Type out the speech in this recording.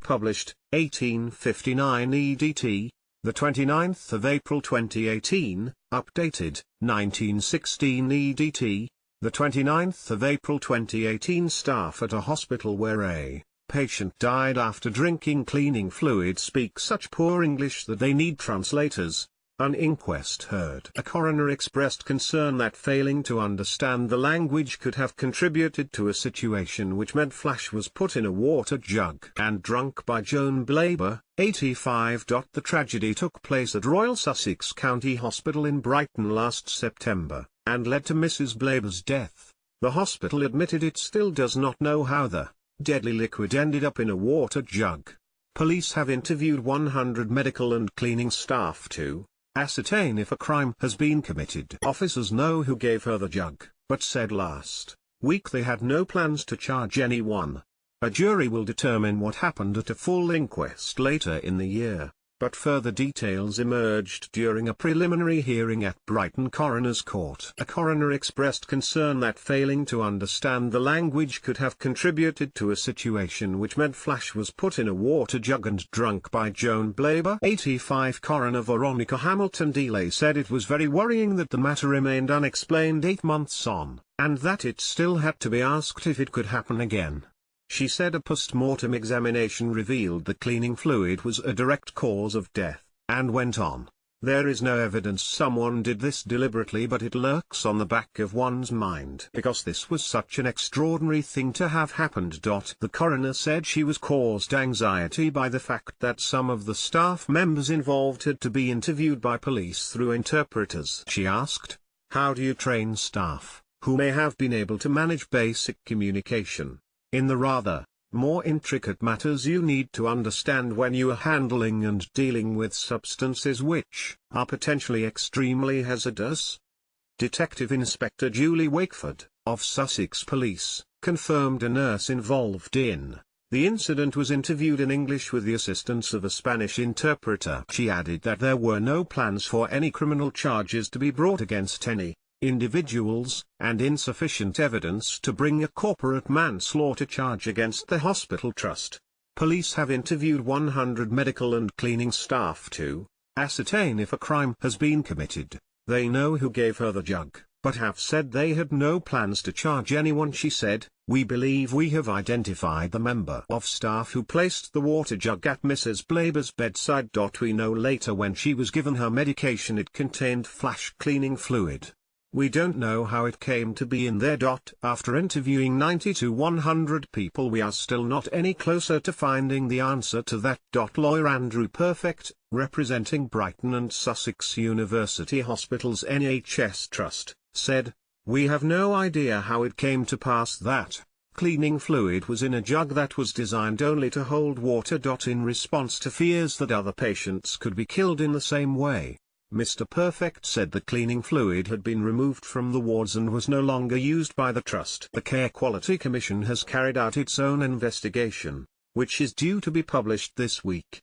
published, 1859 EDT, the 29th of April 2018, updated, 1916 EDT, the 29th of April 2018. Staff at a hospital where a patient died after drinking cleaning fluid speak such poor English that they need translators. An inquest heard. A coroner expressed concern that failing to understand the language could have contributed to a situation which meant Flash was put in a water jug and drunk by Joan Blaber, 85. The tragedy took place at Royal Sussex County Hospital in Brighton last September, and led to Mrs. Blaber's death. The hospital admitted it still does not know how the deadly liquid ended up in a water jug. Police have interviewed 100 medical and cleaning staff to ascertain if a crime has been committed. Officers know who gave her the jug, but said last week they had no plans to charge anyone. A jury will determine what happened at a full inquest later in the year, but further details emerged during a preliminary hearing at Brighton Coroner's Court. A coroner expressed concern that failing to understand the language could have contributed to a situation which meant Flash was put in a water jug and drunk by Joan Blaber. 85. Coroner Veronica Hamilton Delay said it was very worrying that the matter remained unexplained 8 months on, and that it still had to be asked if it could happen again. She said a post-mortem examination revealed the cleaning fluid was a direct cause of death, and went on, "There is no evidence someone did this deliberately, but it lurks on the back of one's mind because this was such an extraordinary thing to have happened." The coroner said she was caused anxiety by the fact that some of the staff members involved had to be interviewed by police through interpreters. She asked, "How do you train staff, who may have been able to manage basic communication, in the rather more intricate matters you need to understand when you are handling and dealing with substances which are potentially extremely hazardous?" Detective Inspector Julie Wakeford, of Sussex Police, confirmed a nurse involved in the incident was interviewed in English with the assistance of a Spanish interpreter. She added that there were no plans for any criminal charges to be brought against any individuals, and insufficient evidence to bring a corporate manslaughter charge against the hospital trust. Police have interviewed 100 medical and cleaning staff to ascertain if a crime has been committed. They know who gave her the jug, but have said they had no plans to charge anyone. She said, "We believe we have identified the member of staff who placed the water jug at Mrs. Blaber's bedside. We know later when she was given her medication it contained Flash cleaning fluid. We don't know how it came to be in there. After interviewing 90 to 100 people we are still not any closer to finding the answer to that." Lawyer Andrew Perfect, representing Brighton and Sussex University Hospitals NHS Trust, said, "We have no idea how it came to pass that cleaning fluid was in a jug that was designed only to hold water. In response to fears that other patients could be killed in the same way, Mr. Perfect said the cleaning fluid had been removed from the wards and was no longer used by the trust." The Care Quality Commission has carried out its own investigation, which is due to be published this week.